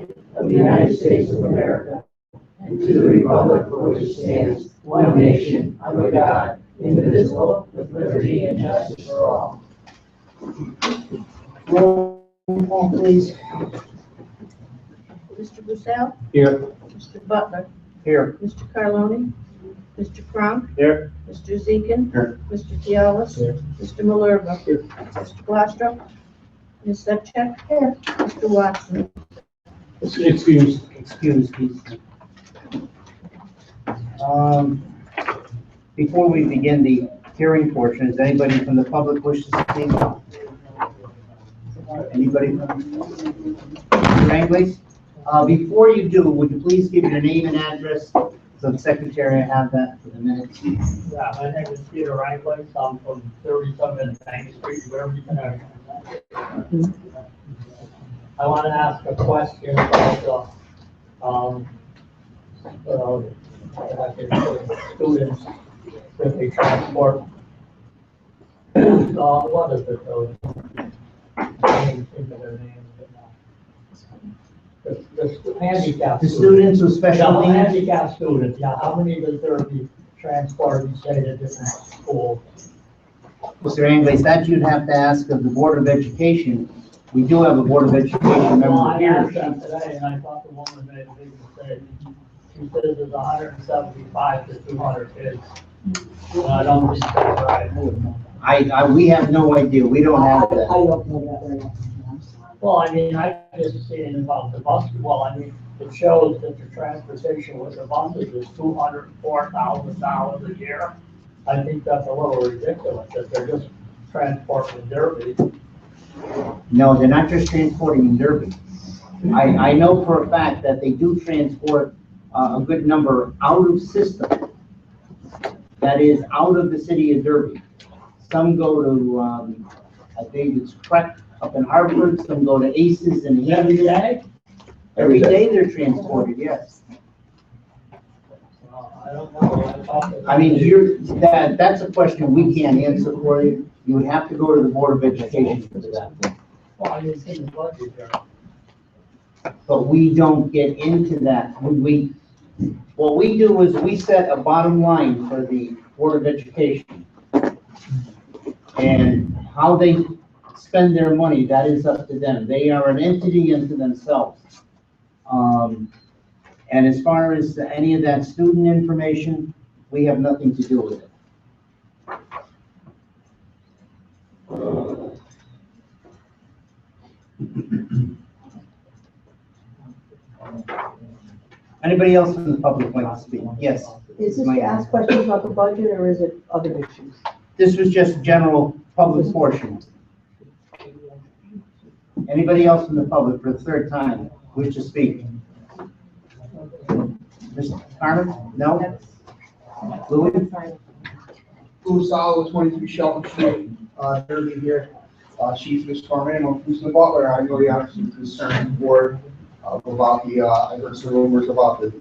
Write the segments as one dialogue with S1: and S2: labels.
S1: of the United States of America and to the republic for which it stands, one nation, under God, indivisible, with liberty and justice for all.
S2: Roll call, please.
S3: Mr. Bussell?
S2: Here.
S3: Mr. Butler?
S2: Here.
S3: Mr. Carloni? Mr. Cronk?
S2: Here.
S3: Mr. Zekin?
S2: Here.
S3: Mr. Fialis?
S2: Here.
S3: Mr. Malerba?
S2: Here.
S3: Mr. Glassboro? Ms. Subcheck? Here. Mr. Watson?
S2: Excuse, please. Before we begin the hearing portion, is anybody from the public wish to speak? Anybody from Mr. Anglais? Before you do, would you please give your name and address so the secretary have that for the minutes?
S4: Yeah, my name is Peter Rangley. I'm from 37 Bank Street, Waverly, Connecticut. I want to ask a question about students with a transport. What is it though? I can't think of their names right now. The handicap.
S2: The students with special
S4: Yeah,
S2: needs?
S4: handicap students, yeah, how many does there be transported, say, to different schools?
S2: Mr. Anglais, that you'd have to ask of the Board of Education. We do have a Board of Education
S4: Well,
S2: member
S4: I asked
S2: here.
S4: them today, and I thought the woman made a big mistake. She says there's 175 to 200 kids. And I don't think that's right.
S2: We have no idea. We don't have that.
S5: don't know that very well.
S4: Well, I mean, I just seen about the bus, well, I mean, it shows that the transportation with the buses is $204,000 a year. I think that's a little ridiculous, that they're just transporting Derby.
S2: No, they're not just transporting in Derby. I know for a fact that they do transport a good number out of system. That is, out of the city of Derby. Some go to, I think it's Trek up in Hartford, some go to Aces and
S4: Every
S2: Hampton.
S4: day?
S2: Every day they're transported, yes.
S4: I don't know. I thought that-
S2: I mean, that's a question we can't answer for you. You would have to go to the Board of Education for that.
S4: Well, I didn't see the budget there.
S2: But we don't get into that. What we do is we set a bottom line for the Board of Education. And how they spend their money, that is up to them. They are an entity unto themselves. And as far as any of that student information, we have nothing to do with it. Anybody else from the public want to speak? Yes.
S5: Is this to ask questions about the budget or is it other issues?
S2: This was just general public portion. Anybody else from the public for the third time wish to speak? Mr. Carmen? No? Louis?
S6: Louis Salo, 23 Shelton Street, Derby here. Chief Ms. Carmen, I'm Bruce the Butler. I know you have some concern with the board about I heard some rumors about the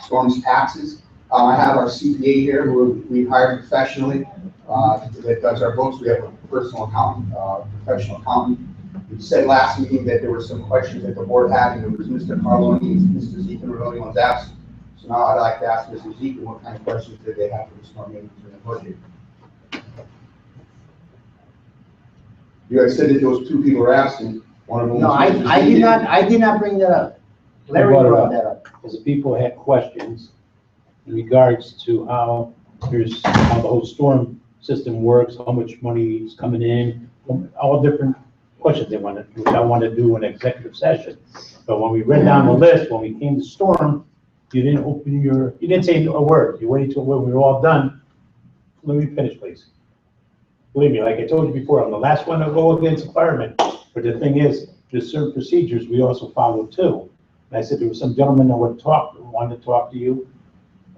S6: storm's taxes. I have our CPA here who we hired professionally that does our books. We have a personal accountant, professional accountant. We said last meeting that there were some questions that the board had, and it was Mr. Carloni and Mr. Zekin were the only ones asked. So now I'd like to ask Mr. Zekin what kind of questions did they have for the storm management and budget. You guys said that those two people were asking. One of them.
S2: No,
S6: was Mr.
S2: I
S6: Zekin.
S2: did not bring that up. Larry brought that up.
S7: Because people had questions in regards to how the whole storm system works, how much money is coming in, all different questions they wanted, which I wanted to do in executive session. But when we read down the list, when we came to storm, you didn't say a word. You waited till we were all done. Let me finish, please. Believe me, like I told you before, I'm the last one to go against firemen. But the thing is, there's certain procedures we also follow too. And I said there was some gentleman that wanted to talk to you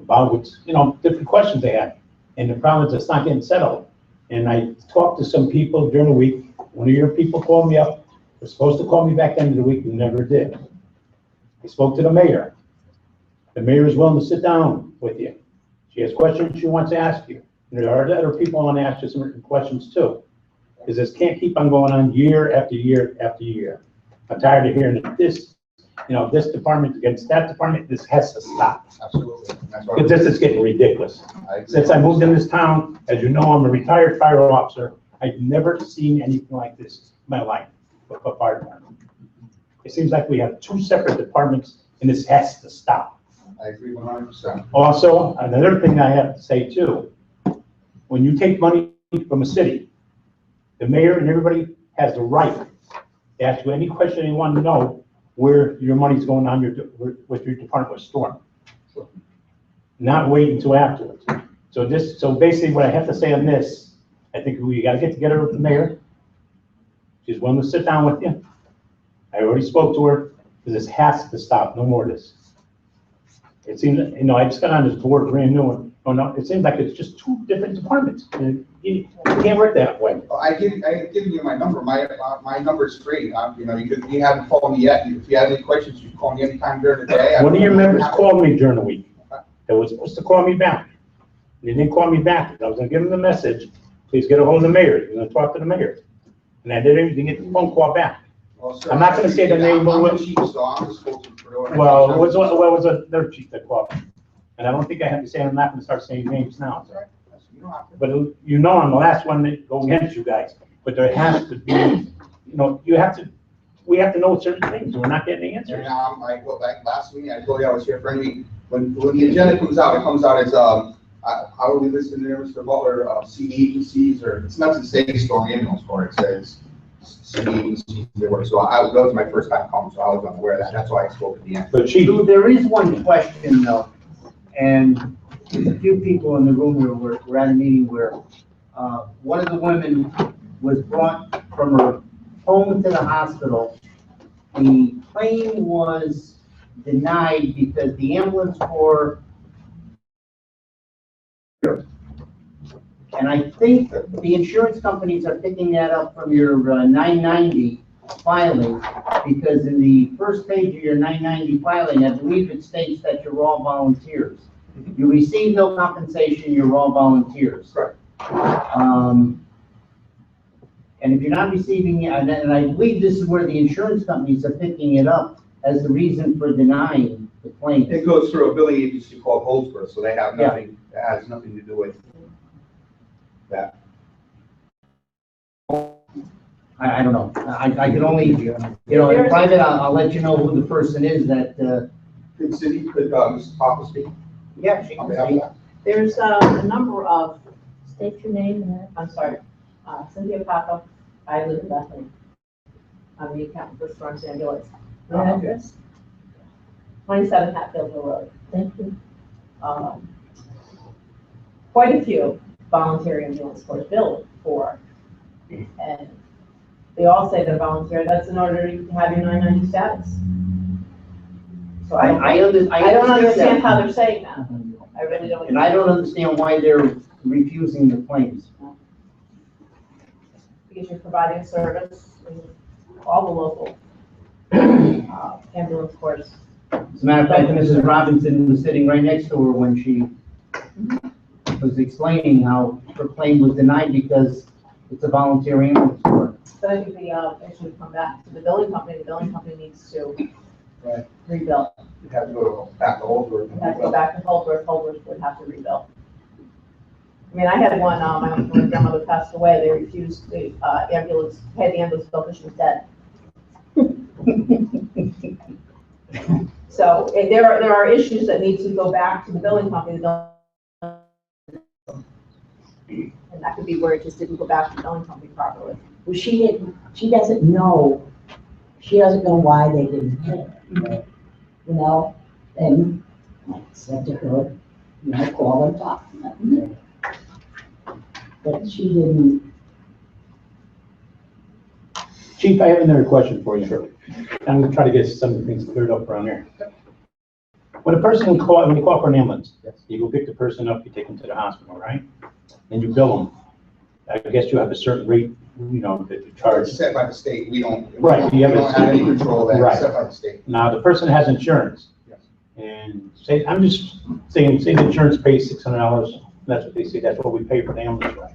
S7: about what, different questions they had. And the problem is it's not getting settled. And I talked to some people during the week. One of your people called me up. They're supposed to call me back end of the week and never did. I spoke to the mayor. The mayor is willing to sit down with you. She has questions she wants to ask you. And there are other people who want to ask you some written questions too. Because this can't keep on going on year after year after year. I'm tired of hearing this you know, this department against that department, this has to stop.
S6: Absolutely. That's why.
S7: Because this is getting ridiculous.
S6: I agree.
S7: Since I moved in this town, as you know, I'm a retired fire officer. I've never seen anything like this in my life with a fire department. It seems like we have two separate departments, and this has to stop.
S6: I agree 100%.
S7: Also, another thing I have to say too, when you take money from a city, the mayor and everybody has the right to ask you any question they want to know where your money's going on with your department with storm. Not wait until afterwards. So basically what I have to say on this, I think we gotta get together with the mayor. She's willing to sit down with you. I already spoke to her, because this has to stop, no more of this. It seems, you know, I just got on this board, brand new one. Oh, no, it seems like it's just two different departments. And you can't work that way.
S6: I give you my number. My number's free. You know, you haven't called me yet. If you have any questions, you can call me anytime during the day.
S7: One of your members called me during the week. They were supposed to call me back. They didn't call me back. I was gonna give them the message, please get a hold of the mayor. You're gonna talk to the mayor. And I didn't get the phone call back.
S6: Well, sir,
S7: I'm not gonna say the name, but
S6: I'm
S7: what-
S6: the chief, so I'm the spokesman for the
S7: Well, it was their chief that called me. And I don't think I have to say, I'm not gonna start saying names now.
S6: That's all right. You don't have to.
S7: But you know, I'm the last one to go against you guys, but there has to be, you know, we have to know certain things, we're not getting answers.
S6: And I go back last week, I told you I was here for any, when the agenda comes out, it comes out as, how we listed there, Mr. Butler, city agencies, or it's not to say Storm Ambulance Corps, it says city agencies, they were, so that was my first time calling, so I was unaware of that, that's why I spoke at the end.
S7: But chief,
S2: So there is one question though, and a few people in the room were at a meeting where, one of the women was brought from her home to the hospital. The claim was denied because the ambulance corps, and I think the insurance companies are picking that up from your 990 filing, because in the first page of your 990 filing, I believe it states that you're all volunteers. You receive no compensation, you're all volunteers.
S6: Correct.
S2: And if you're not receiving, and I believe this is where the insurance companies are picking it up as the reason for denying the claim.
S6: It goes through a billing agency called Goldsboro, so they have
S2: Yeah.
S6: nothing, it has nothing to do with that.
S2: I don't know. I can only, you know, in private, I'll let you know who the person is that,
S6: Could city, could, Mrs. Papa speak
S2: yeah, she
S6: on
S2: can
S6: behalf of
S2: speak.
S6: that?
S3: There's a number of,
S5: State your name and
S3: I'm sorry, Cynthia Papa, I live in Bethany. I'm the accountant for Storm's Ambulance.
S5: your address.
S3: 27 Hatfield Hill Road.
S5: Thank you.
S3: Quite a few voluntary ambulance corps billed for, and they all say they're voluntary, that's in order to have your 990 status. So I don't understand how they're saying that, I really don't.
S2: And I don't understand why they're refusing the claims.
S3: Because you're providing service in all the local ambulance corps.
S2: As a matter of fact, Mrs. Robinson was sitting right next to her when she was explaining how her claim was denied because it's a volunteer ambulance corps.
S3: But I think it should come back to the billing company needs to
S6: Right.
S3: rebuild.
S6: You have to go back to Goldsboro.
S3: Have to go back to Holbrook would have to rebuild. I mean, I had one, my grandmother passed away, they refused the ambulance, pay the ambulance bill because she was dead. So, and there are issues that need to go back to the billing company, and that could be where it just didn't go back to the billing company properly.
S1: Well, she doesn't know why they didn't pay, you know, and I said to her, you know, call and talk to them. But she didn't.
S7: chief, I have another question for you. Sure. I'm gonna try to get some of the things cleared up around here. When you call for an ambulance, you go pick the person up, you take them to the hospital, right? And you bill them. I guess you have a certain rate, you know, that you charge.
S6: It's set by the state, we don't.
S7: Right,
S6: We
S7: you have
S6: don't have any control of that,
S7: Right.
S6: it's set by the state.
S7: Now, the person has insurance.
S6: Yes.
S7: And say, I'm just saying, say the insurance pays $600, that's what they say, that's what we pay for the ambulance ride.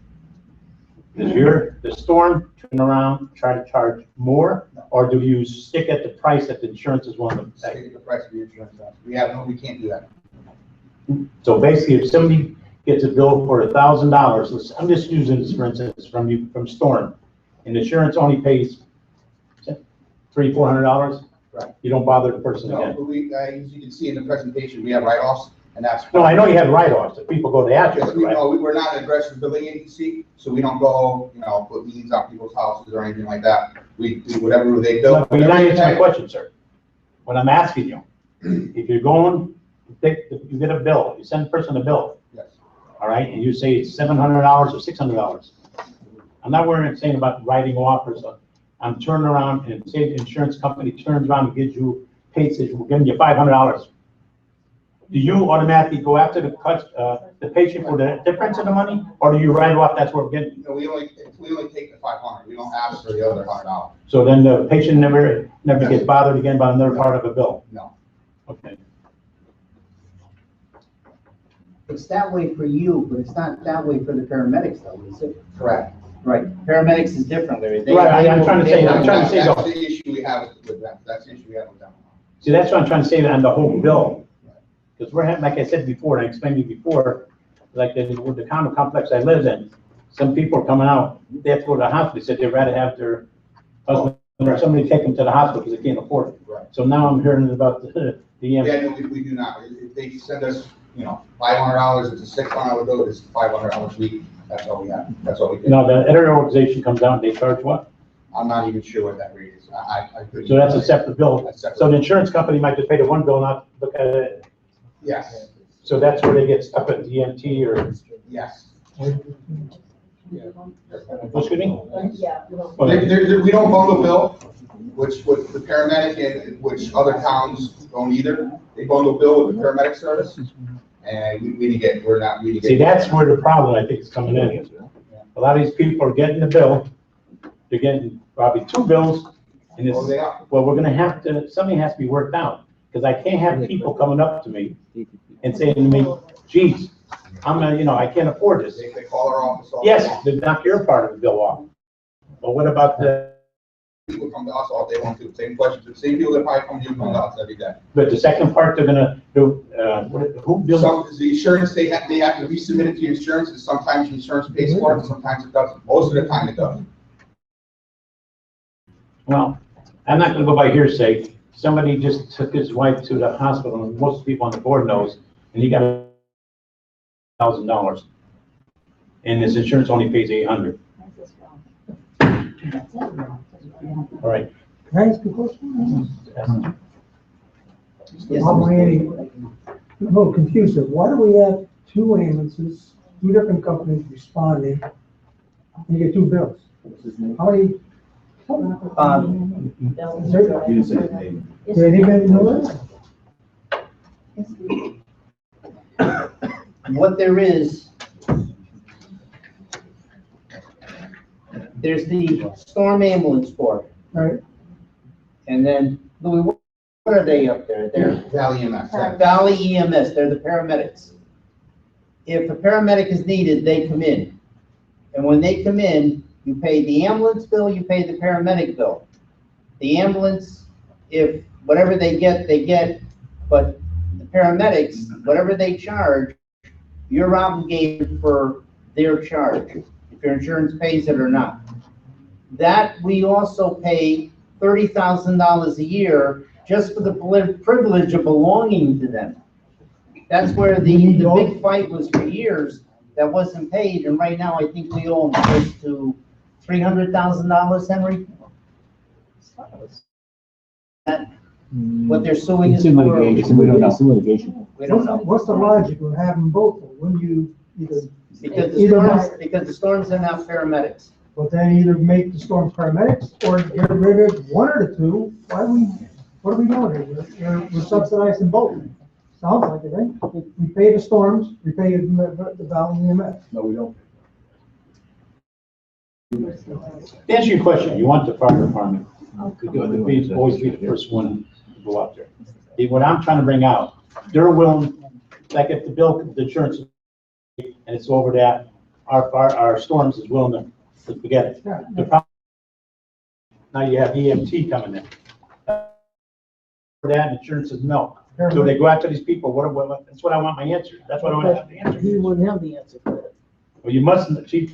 S7: Does the storm turn around, try to charge more, or do you stick at the price that the insurance is willing to pay?
S6: Take the price of the insurance. We can't do that.
S7: So basically, if somebody gets a bill for $1,000, I'm just using this for instance, from storm, and insurance only pays $300-400,
S6: Right.
S7: you don't bother the person
S6: No,
S7: again.
S6: but as you can see in the presentation, we have write-offs, and that's.
S7: No, I know you have write-offs, if people go to ask
S6: Because
S7: for
S6: we
S7: it, right?
S6: know, we're not an aggressive billing agency, so we don't go, put liens on people's houses or anything like that. We do whatever they bill.
S7: But you're not answering my question, sir. What I'm asking you, if you're going, you get a bill, you send a person a bill,
S6: Yes.
S7: all right, and you say it's $700 or $600. I'm not worried, saying about writing off or something. I'm turning around and say the insurance company turns around and gives you, says, we're giving you $500. Do you automatically go after the patient for the difference in the money, or do you write off, that's what we're getting?
S6: No, we only take the 500, we don't ask for the other $100.
S7: So then the patient never gets bothered again by another part of a bill?
S6: No.
S7: Okay.
S2: It's that way for you, but it's not that way for the paramedics though, is it?
S6: Correct.
S2: Right, paramedics is different, Larry.
S7: Right, I'm trying to say,
S6: That's
S7: though,
S6: the issue we have with them, that's the issue we have with them.
S7: see, that's what I'm trying to say on the whole bill. Because we're having, like I said before, and I explained to you before, like with the condo complex I live in, some people are coming out, they have to go to the hospital, they said they'd rather have their husband or somebody take them to the hospital because they can't afford it.
S6: Right.
S7: So now I'm hearing about the
S6: Yeah, no, we do not, if they send us, $500, it's a $600 bill, it's $500 a week, that's all we have, that's all we do.
S7: no, the editor organization comes out, and they charge what?
S6: I'm not even sure what that rate is, I couldn't.
S7: So that's a separate bill.
S6: That's separate.
S7: So the insurance company might just pay the one bill, not look at it.
S6: Yes,
S7: So that's where they get stuck at DMT or,
S6: yes.
S7: what's good name?
S3: Yeah.
S6: We don't bundle bill, which with the paramedic and which other towns don't either. They bundle bill with the paramedic service, and we didn't get, we're not, we didn't
S7: See,
S6: get.
S7: that's where the problem, I think, is coming in. A lot of these people are getting the bill, they're getting probably two bills, and it's,
S6: Oh, they are.
S7: well, we're gonna have to, something has to be worked out. Because I can't have people coming up to me and saying to me, geez, I can't afford this.
S6: They call our office all.
S7: Yes,
S6: day long.
S7: they knock your part of the bill off. But what about
S6: People come to us all day long too, same questions, the same people that probably come to you, come to us every day.
S7: but the second part they're gonna do, who bills?
S6: Some, the insurance, they have to resubmit it to your insurance, and sometimes the insurance pays for it, and sometimes it doesn't. Most of the time it doesn't.
S7: Well, I'm not gonna go by hearsay. Somebody just took his wife to the hospital, and most people on the board knows, and he got $1,000. And his insurance only pays $800. All right.
S5: Can I ask a question?
S2: Yes,
S5: I'm really a little confused. Why do we have two ambulances, two different companies responding? And you get two bills? How many? Is there, do they even know that?
S2: What there is, there's the storm ambulance corps,
S5: Right,
S2: and then, Louis, what are they up there? They're
S6: Valley EMS.
S2: Valley EMS, they're the paramedics. If a paramedic is needed, they come in. And when they come in, you pay the ambulance bill, you pay the paramedic bill. The ambulance, if whatever they get, but the paramedics, whatever they charge, you're obligated for their charge, if your insurance pays it or not. That we also pay $30,000 a year just for the privilege of belonging to them. That's where the big fight was for years, that wasn't paid, and right now I think we owe them close to $300,000, Henry? That, what they're suing us
S8: It's in
S2: for?
S8: litigation, we don't know. It's in litigation.
S2: We don't know.
S5: What's the logic of having both? Wouldn't you either,
S2: Because the storms are now paramedics.
S5: but then either make the storm paramedics or get rid of one or the two? What are we doing here? We're subsidizing both. Sounds like it, right? We pay the storms, we pay the Valley EMS.
S8: No, we don't.
S7: To answer your question, you want the fire department to be, always be the first one to go up there. What I'm trying to bring out, they're willing, like if the insurance, and it's over that, our storms is willing to So forget it.
S5: Yeah.
S7: The problem, now you have EMT coming in. For that, insurance says no. So they go after these people, that's what I want my answer. That's what I want to have the answer.
S9: He wouldn't have the answer for that.
S7: Well, you mustn't, chief,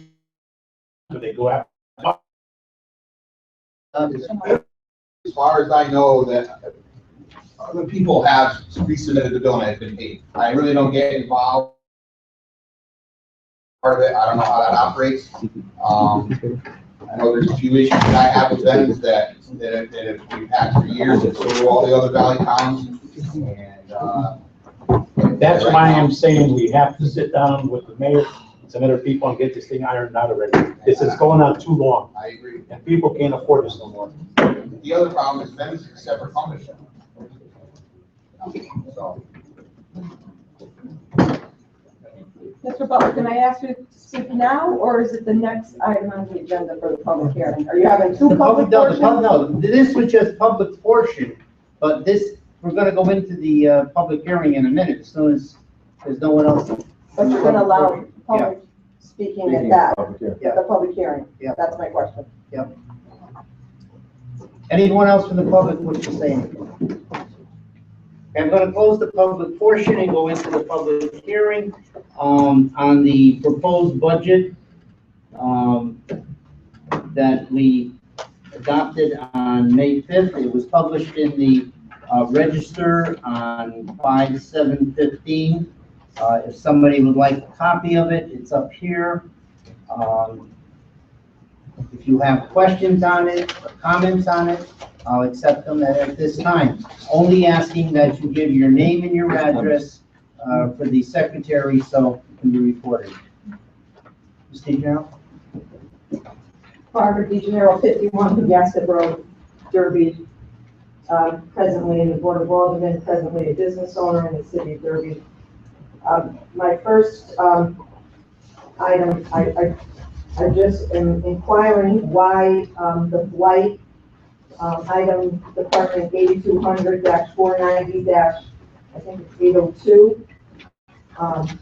S7: so they go after.
S6: As far as I know, that other people have resubmitted the bill and have been paid. I really don't get involved. Part of it, I don't know how that operates. I know there's a few issues that I have with them that we've had for years, and so do all the other valley towns. And,
S7: That's why I'm saying we have to sit down with the mayor and some other people and get this thing ironed out already. This is going on too long,
S6: I agree.
S7: and people can't afford this no more.
S6: The other problem is them is a separate company. So,
S10: Mr. Butler, can I ask you to speak now, or is it the next item on the agenda for the public hearing? Are you having two public portions?
S2: No, this was just public portion, but this, we're gonna go into the, public hearing in a minute, as soon as there's no one else.
S10: But you're gonna allow public speaking at that, at the public hearing?
S2: Yeah.
S10: That's my question.
S2: Anyone else from the public wish to say anything? I'm gonna close the public portion and go into the public hearing, on the proposed budget, that we adopted on May 5th. It was published in the, Register on 5/7/15. If somebody would like a copy of it, it's up here. If you have questions on it, or comments on it, I'll accept them at this time. Only asking that you give your name and your address for the secretary so it can be recorded. Ms. DeGenero?
S10: Barbara DeGenero, 51 Pigasket Road, Derby. Presently in the Board of Aldermen, presently a business owner in the city of Derby. My first item, I just am inquiring why the blight item, Department 8200-490- I think it's 802.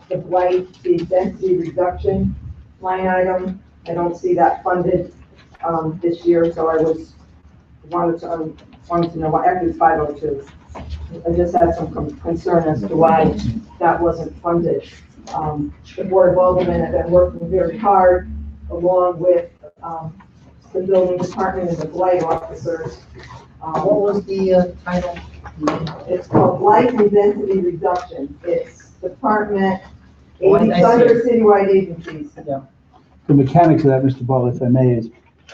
S10: The blight, the density reduction line item, I don't see that funded this year, so I wanted to know why. Actually, it's 502. I just had some concern as to why that wasn't funded. The Board of Aldermen have been working very hard, along with the building department and the blight officers.
S2: What was the title?
S10: It's called Blight and Density Reduction. It's Department,
S2: Oh, I see
S10: it's under
S2: it.
S10: citywide agencies.
S8: The mechanics of that, Mr. Butler, if I may,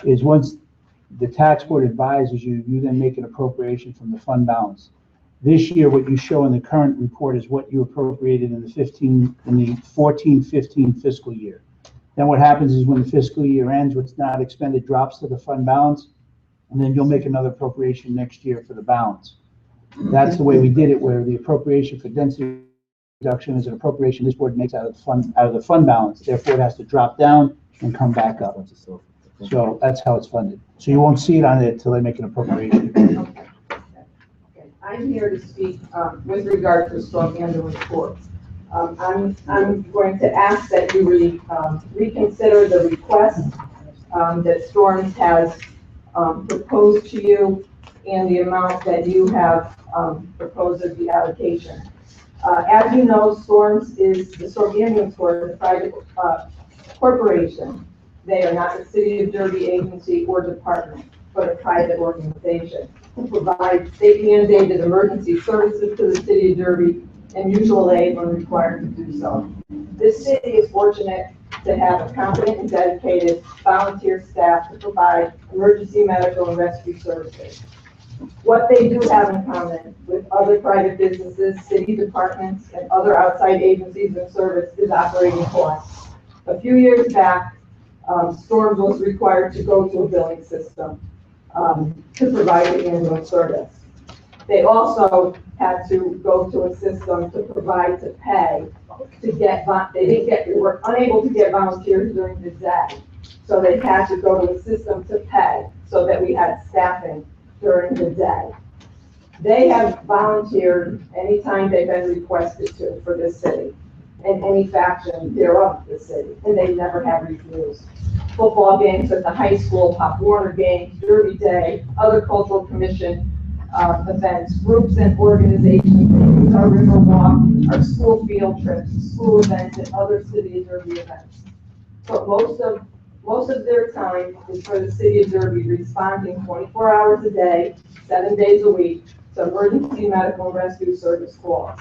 S8: is once the tax board advises you, you then make an appropriation from the fund balance. This year, what you show in the current report is what you appropriated in the 14-15 fiscal year. Then what happens is when the fiscal year ends, what's not expended drops to the fund balance, and then you'll make another appropriation next year for the balance. That's the way we did it, where the appropriation for density reduction is an appropriation this board makes out of the fund balance. Therefore, it has to drop down and come back up. So that's how it's funded. So you won't see it on it until they make an appropriation.
S10: Okay. I'm here to speak with regard to Storm Ambulance Corps. I'm going to ask that you reconsider the request that Storms has proposed to you and the amount that you have proposed as the allocation. As you know, Storms is, the Storm Ambulance Corps is a private corporation. They are not a City of Derby agency or department, but a private organization who provides state-mandated emergency services to the City of Derby and mutual aid when required to do so. This city is fortunate to have a competent and dedicated volunteer staff to provide emergency medical and rescue services. What they do have in common with other private businesses, city departments, and other outside agencies and service is operating costs. A few years back, Storms was required to go to a billing system to provide the ambulance service. They also had to go to a system to provide to pay to get, they were unable to get volunteers during the day. So they had to go to a system to pay so that we had staffing during the day. They have volunteered anytime they've been requested to for this city. and any faction thereof the city, and they never have refused. Football games at the high school, Pop Warner games, Derby Day, other cultural commission events, groups and organizations, our river walk, our school field trips, school events, and other city of Derby events. But most of their time is for the city of Derby, responding 24 hours a day, 7 days a week to emergency medical and rescue service calls.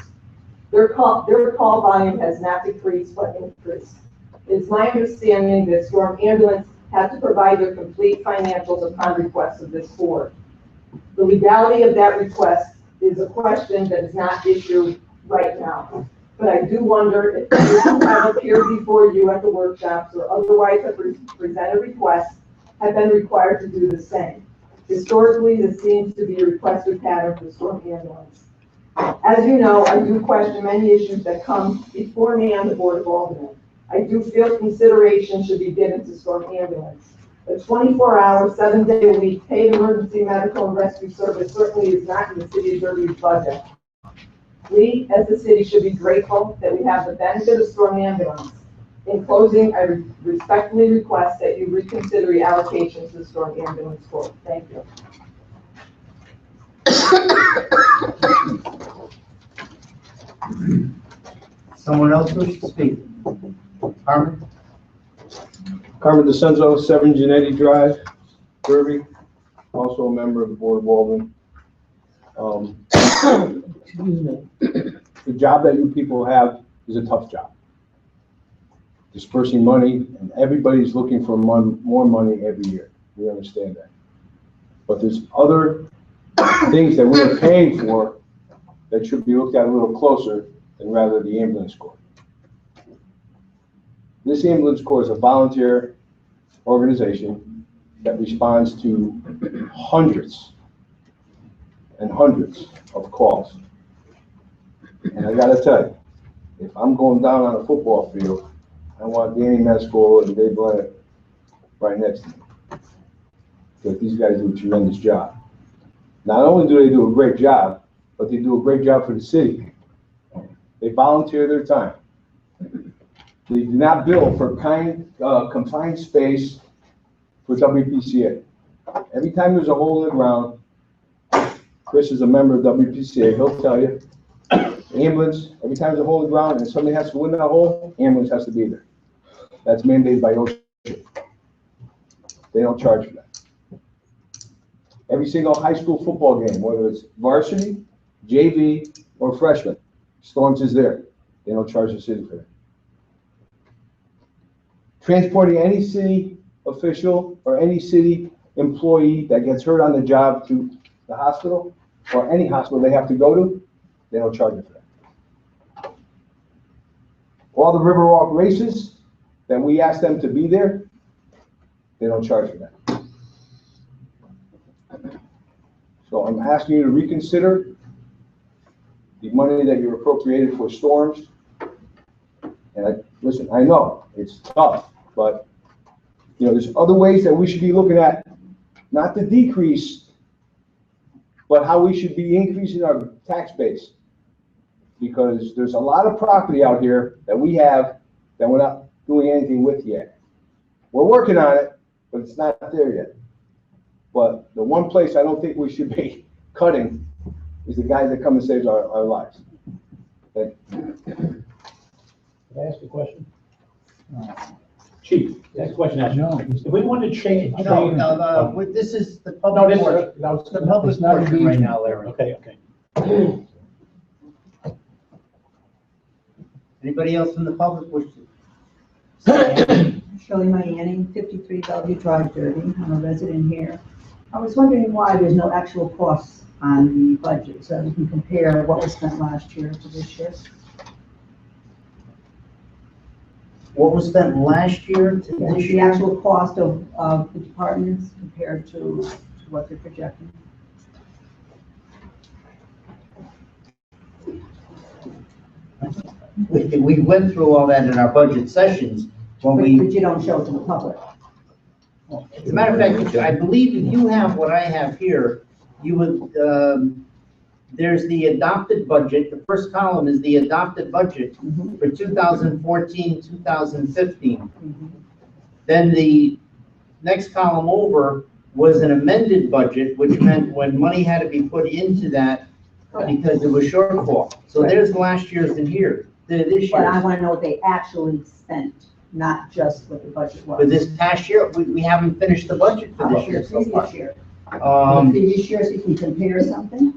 S10: Their call volume has not decreased but increased. It's my understanding that Storm Ambulance has to provide their complete financials upon request of this board. The legality of that request is a question that is not issued right now. But I do wonder if those who have appeared before you at the workshops or otherwise have presented requests have been required to do the same. Historically, this seems to be a requested pattern for Storm Ambulance. As you know, I do question many issues that come before me on the Board of Aldermen. I do feel consideration should be given to Storm Ambulance. A 24-hour, 7-day-a-week paid emergency medical and rescue service certainly is not in the city of Derby's budget. We, as the city, should be grateful that we have the benefit of Storm Ambulance. In closing, I respectfully request that you reconsider the allocation to the Storm Ambulance Corps. Thank you.
S2: Someone else wish to speak? Carmen?
S11: Carmen DeCenzo, 7 Genetti Drive, Derby, also a member of the Board of Aldermen. The job that you people have is a tough job. Dispersing money, and everybody's looking for more money every year. We understand that. But there's other things that we're paying for that should be looked at a little closer than rather the ambulance corps. This ambulance corps is a volunteer organization that responds to hundreds and hundreds of calls. And I gotta tell you, if I'm going down on a football field, I want Danny Mescal and Dave Leonard right next to me. Because these guys do a tremendous job. Not only do they do a great job, but they do a great job for the city. They volunteer their time. They do not bill for confined space for WPCA. Every time there's a hole in the ground, Chris is a member of WPCA, he'll tell you, ambulance, every time there's a hole in the ground and somebody has to go in that hole, ambulance has to be there. That's mandated by OSHA. They don't charge for that. Every single high school football game, whether it's varsity, JV, or freshman, Storms is there. They don't charge the city for that. Transporting any city official or any city employee that gets hurt on the job to the hospital or any hospital they have to go to, they don't charge you for that. All the Riverwalk races that we ask them to be there, they don't charge for that. So I'm asking you to reconsider the money that you're appropriated for storms. And listen, I know it's tough, but you know, there's other ways that we should be looking at, not the decrease, but how we should be increasing our tax base. Because there's a lot of property out here that we have that we're not doing anything with yet. We're working on it, but it's not there yet. But the one place I don't think we should be cutting is the guys that come and save our lives.
S7: Can I ask a question? Chief, that's a question.
S8: No.
S7: If we want to change.
S2: This is the
S7: No,
S2: public
S7: this
S2: portion.
S7: is,
S2: The public portion right now, Larry.
S7: okay.
S2: Anybody else from the public wish to?
S12: Shirley Miami, 53 Bellevue Drive, Derby. I'm a resident here. I was wondering why there's no actual costs on the budget, so we can compare what was spent last year to this year.
S2: What was spent last year to
S12: Yeah,
S2: this
S12: the
S2: year?
S12: actual cost of the departments compared to what they're projecting.
S2: We went through all that in our budget sessions when
S12: But
S2: we,
S12: you don't show it to the public.
S2: as a matter of fact, I believe if you have what I have here, you would, there's the adopted budget. The first column is the adopted budget for 2014, 2015. Then the next column over was an amended budget, which meant when money had to be put into that because it was shortfall. So there's last year's and here, this
S12: But I
S2: year.
S12: wanna know what they actually spent, not just what the budget was.
S2: For this past year, we haven't finished the budget for
S12: How
S2: this
S12: about
S2: year
S12: the
S2: so far.
S12: previous year? The
S2: Um,
S12: previous year, so you can compare something?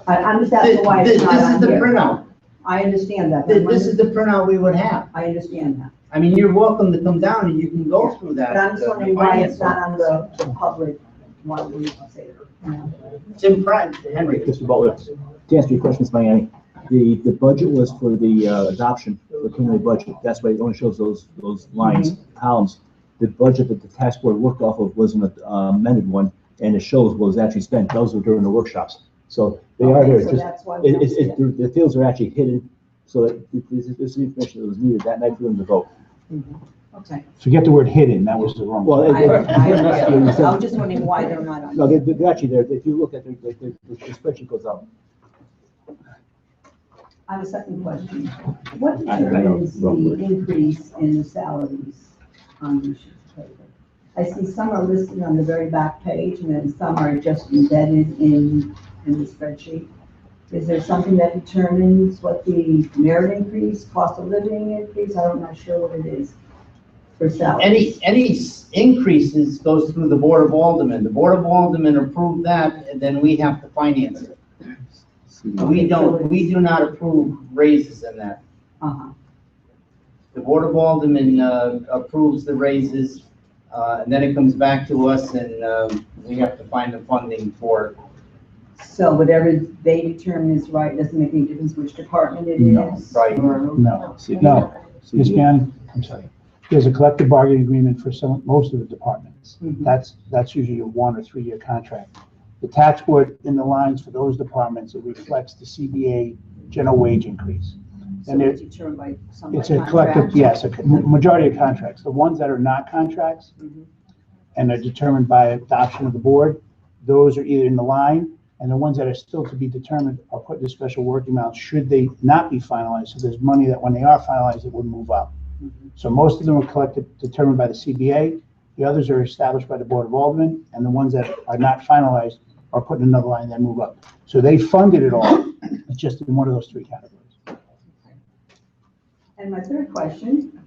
S12: I'm just asking why
S2: This
S12: it's not
S2: is
S12: on
S2: the
S12: here.
S2: printout.
S12: I understand that.
S2: This is the printout we would have.
S12: I understand that.
S2: I mean, you're welcome to come down and you can go through that.
S12: But I'm just
S2: the
S12: wondering why
S2: finance
S12: it's not on the public, one we can say, you know.
S2: It's in print, Henry.
S13: Mr. Butler, to answer your question, Ms. Miami, the budget was for the adoption, the preliminary budget. That's why it only shows those lines, columns. The budget that the task board worked off of was an amended one, and it shows what was actually spent. Those were during the workshops. So they are
S12: Okay,
S13: here.
S12: so
S13: Just,
S12: that's why we don't see it.
S13: the fields are actually hidden, so that this is the information that was needed that night for them to vote.
S12: Okay.
S8: Forget the word hidden, that was the wrong.
S13: Well,
S8: word.
S12: I was just wondering why they're not on.
S13: No, they're actually there. If you look at the spreadsheet goes up.
S12: I have a second question. What
S13: I know,
S12: determines the
S13: wrong word.
S12: increase in the salaries on the sheet of paper? I see some are listed on the very back page, and then some are just embedded in the spreadsheet. Is there something that determines what the merit increase, cost of living increase? I'm not sure what it is for salaries.
S2: Any increases goes through the Board of Aldermen. The Board of Aldermen approve that, and then we have to finance it. We do not approve raises in that.
S12: Uh-huh.
S2: The Board of Aldermen approves the raises, and then it comes back to us, and we have to find the funding for it.
S12: So whatever they determine is right, doesn't make any difference which department it
S8: No.
S12: is?
S2: Right.
S12: or-
S8: No, no, Ms. Gannon, I'm sorry. There's a collective bargaining agreement for most of the departments.
S12: Mhm.
S8: That's usually a 1 or 3 year contract. The tax board in the lines for those departments, it reflects the CBA general wage increase.
S12: So
S8: And
S12: it's
S8: it,
S12: determined by some
S8: it's a
S12: contract?
S8: collective, yes, majority of contracts. The ones that are not contracts
S12: Mhm.
S8: and are determined by adoption of the board, those are either in the line, and the ones that are still to be determined are put in special working amounts should they not be finalized. So there's money that when they are finalized, it would move up. So most of them are collected, determined by the CBA. The others are established by the Board of Aldermen, and the ones that are not finalized are put in another line that move up. So they funded it all. It's just in one of those 3 categories.
S12: And my third question,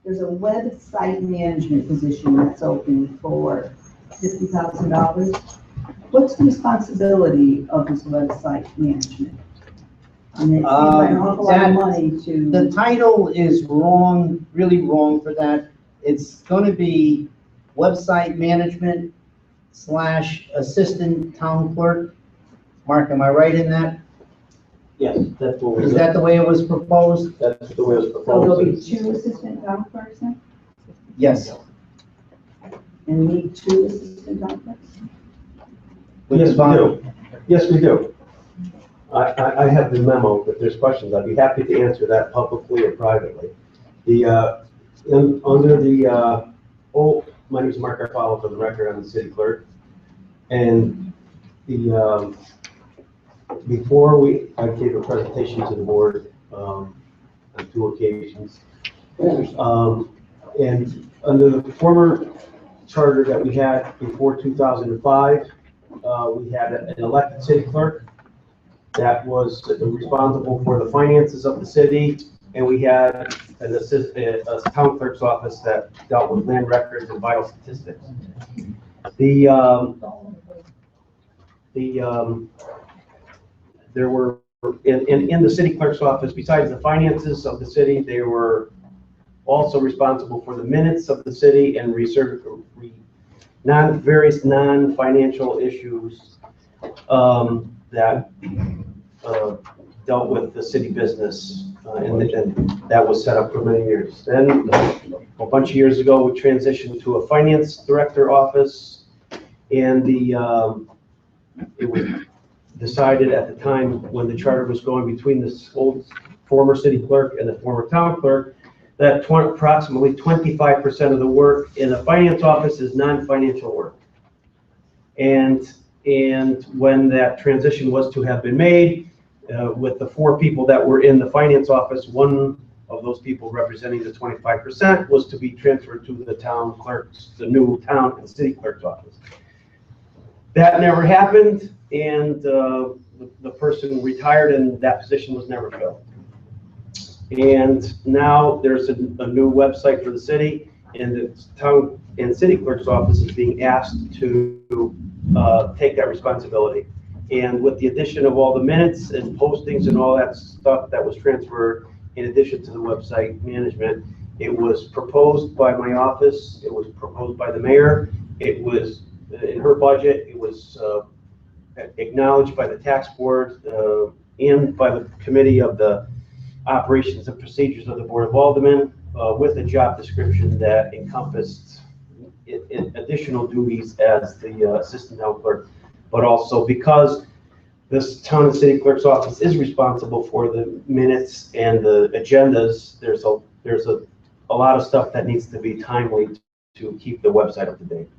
S12: there's a website management position that's open for $50,000. What's the responsibility of this website management? I mean, it seems like an awful lot of money
S2: The
S12: to,
S2: title is wrong, really wrong for that. It's gonna be website management / assistant town clerk. Mark, am I right in that?
S14: Yes, that's what
S2: Is that the way it was proposed?
S14: that's the way it was
S12: so there'll be
S14: proposed.
S12: 2 assistant town clerks then?
S2: Yes.
S12: And we need 2 assistant town clerks?
S2: With
S14: Yes,
S2: the
S14: we
S2: bond.
S14: do. Yes, we do. I have the memo, if there's questions, I'd be happy to answer that publicly or privately. Under the, my name is Mark Garfalo for the record, I'm the city clerk. And before I gave a presentation to the board, on 2 occasions. And under the former charter that we had before 2005, we had an elected city clerk that was responsible for the finances of the city, and we had a town clerk's office that dealt with land records and vital statistics. There were, in the city clerk's office, besides the finances of the city, they were also responsible for the minutes of the city and various non-financial issues that dealt with the city business, and that was set up for many years. Then, a bunch of years ago, we transitioned to a finance director office, and it was decided at the time when the charter was going between the old former city clerk and the former town clerk, that approximately 25% of the work in the finance office is non-financial work. And And when that transition was to have been made, with the 4 people that were in the finance office, one of those people representing the 25% was to be transferred to the town clerk's, the new town and city clerk's office. That never happened, and the person retired and that position was never filled. And now there's a new website for the city, and the town and city clerk's office is being asked to take that responsibility. And with the addition of all the minutes and postings and all that stuff that was transferred, in addition to the website management, it was proposed by my office, it was proposed by the mayor, it was in her budget, it was acknowledged by the tax board and by the committee of the operations and procedures of the Board of Aldermen, with a job description that encompassed additional duties as the assistant town clerk. But also because this town and city clerk's office is responsible for the minutes and the agendas, there's a lot of stuff that needs to be timely to keep the website up to date.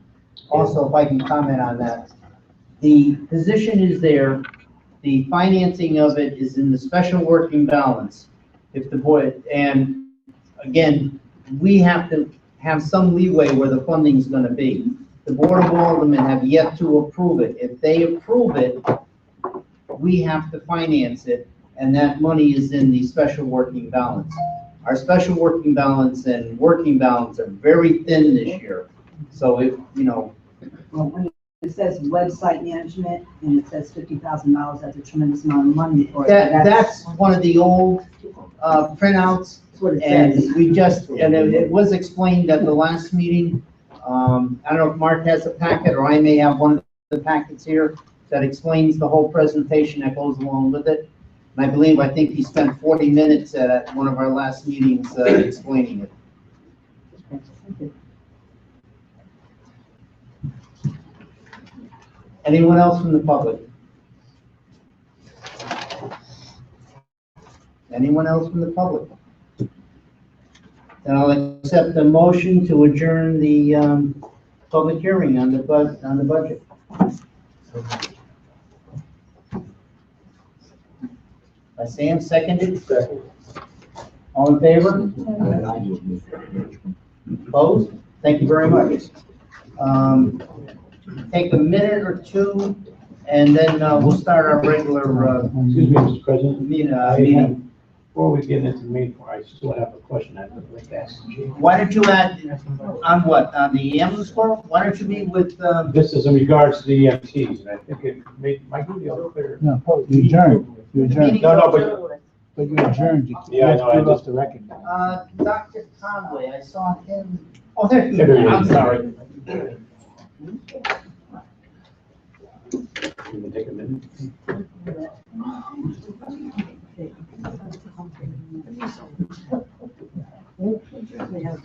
S2: Also, if I can comment on that, the position is there, the financing of it is in the special working balance. If the board, and again, we have to have some leeway where the funding is going to be. The Board of Aldermen have yet to approve it. If they approve it, we have to finance it, and that money is in the special working balance. Our special working balance and working balance are very thin this year. So if, you know.
S12: Well, when it says website management and it says $50,000, that's a tremendous amount of money for it.
S2: That's one of the old printouts.
S12: That's what it
S2: And
S12: says.
S2: we just, and it was explained at the last meeting. I don't know if Mark has a packet, or I may have one of the packets here that explains the whole presentation that goes along with it. And I think he spent 40 minutes at one of our last meetings explaining it. Anyone else from the public? Anyone else from the public? Then I'll accept the motion to adjourn the public hearing on the budget. By Sam, seconded?
S4: Second.
S2: All in favor? Opposed? Thank you very much. Take a minute or two, and then we'll start our regular
S7: Excuse me, Mr. President.
S2: meeting.
S7: Before we get into the main part, I still have a question I'd like to ask.
S2: Why don't you add, on what, on the ambulance corps? Why don't you meet with,
S7: This is in regards to the EMTs, and I think it might be a little clear.
S8: No, you adjourned, you adjourned,
S7: No,
S8: but you adjourned, you
S7: Yeah, I know, I
S8: give us
S7: just-
S8: the record.
S2: Dr. Conway, I saw him. Oh, there he
S7: There he
S2: is,
S7: is.
S2: I'm sorry.
S7: You can take a minute.
S12: They have